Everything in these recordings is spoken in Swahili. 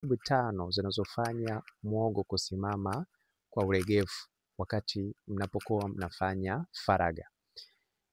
Sababu 5 zinazofanya muhogo kusimama kwa ulegevu wakati mnapokuwa mnafanya faraga.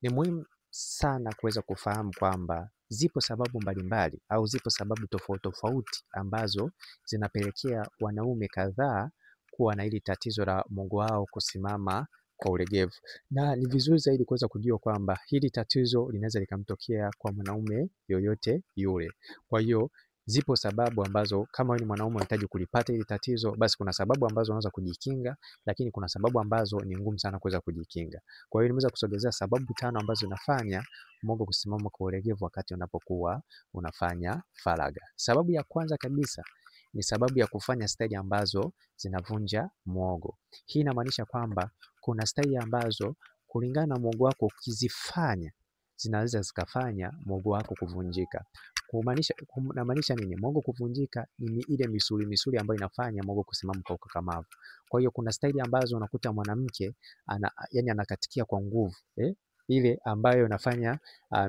Ni muhimu sana kuweza kufahamu kwamba zipo sababu mbalimbali au zipo sababu tofauti tofauti ambazo zinapelekea wanaume kadhaa kuwa na hili tatizo la muhogo wao kusimama kwa ulegevu. Na ni vizuri zaidi kuweza kujua kwamba hili tatizo linaweza likamtokea kwa mwanaume yoyote yule. Kwa hiyo zipo sababu ambazo kama wewe ni mwanaume unahitaji kulipata hili tatizo, basi kuna sababu ambazo unaweza kujikinga, lakini kuna sababu ambazo ni ngumu sana kuweza kujikinga. Kwa hiyo nimeweza kusogezea sababu 5 ambazo zinafanya muhogo kusimama kwa ulegevu wakati unapokuwa unafanya faraga. Sababu ya kwanza kabisa ni sababu ya kufanya staili ambazo zinavunja muhogo. Hii inamaanisha kwamba kuna staili ambazo kulingana na muhogo wako ukizifanya zinaweza zikafanya muhogo wako kuvunjika. Kunamaanisha nini? Muhogo kuvunjika ni ile misuli ambayo inafanya muhogo kusimama kwa ukakamavu. Kwa hiyo kuna staili ambazo unakuta mwanamke anakatikia kwa nguvu, ile ambayo inafanya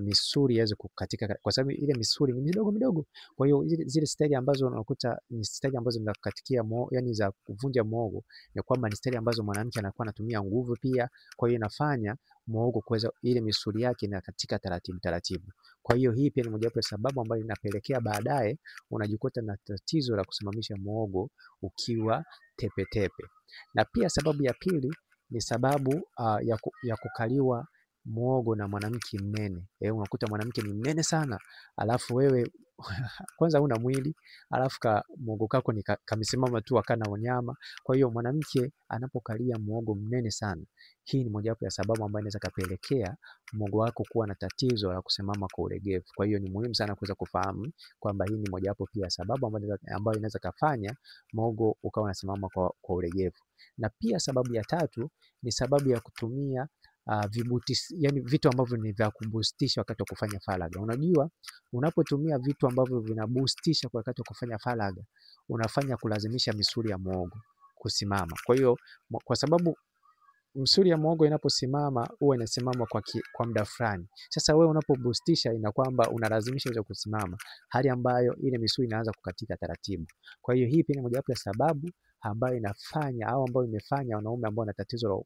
misuli iweze kukatika, kwa sababu ile misuli ni midogo midogo. Kwa hiyo zile staili ambazo unakuta ni staili ambazo zinakatikia za kuvunja muhogo, ni kwamba ni staili ambazo mwanamke anakuwa anatumia nguvu pia. Kwa hiyo inafanya muhogo kuweza ile misuli yake inakatika taratibu taratibu. Kwa hiyo hii pia ni mojawapo ya sababu ambayo inapelekea baadaye unajikuta na tatizo la kusimamisha muhogo ukiwa tepetepe. Na pia sababu ya pili ni sababu ya kukaliwa muhogo na mwanamke mnene. Unakuta mwanamke ni mnene sana, alafu wewe kwanza huna mwili, alafu muhogo kako ni kamesimama tu akana unyama. Kwa hiyo mwanamke anapokalia muhogo mnene sana, hii ni mojawapo ya sababu ambayo inaweza kapelekea muhogo wako kuwa na tatizo la kusimama kwa ulegevu. Kwa hiyo ni muhimu sana kuweza kufahamu kwamba hii ni mojawapo pia sababu ambayo inaweza kafanya muhogo ukawa unasimama kwa ulegevu. Na pia sababu ya tatu ni sababu ya kutumia vitu ambavyo ni vya kubustisha wakati wa kufanya faraga. Unajua, unapotumia vitu ambavyo vinabustisha wakati wa kufanya faraga, unafanya kulazimisha misuli ya muhogo kusimama. Kwa hiyo kwa sababu misuli ya muhogo inaposimama huwa inasimama kwa muda fulani. Sasa wewe unapobustisha ina kwamba unalazimisha iweze kusimama, hali ambayo ile misuli inaanza kukatika taratibu. Kwa hiyo hii pia ni mojawapo ya sababu ambayo inafanya au ambayo imefanya wanaume ambao wana tatizo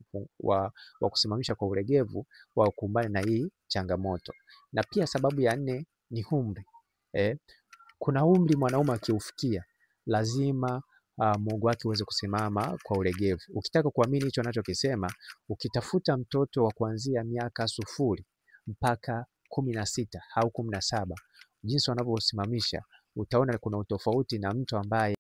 wa kusimamisha kwa ulegevu wakumbane na hii changamoto. Na pia sababu ya 4 ni umri. Kuna umri mwanaume akiufikia lazima muhogo wake uweze kusimama kwa ulegevu. Ukitaka kuamini hicho anachokisema, ukitafuta mtoto wa kuanzia miaka 0 mpaka 16 au 17, jinsi wanavyosimamisha utaona kuna utofauti na mtu ambaye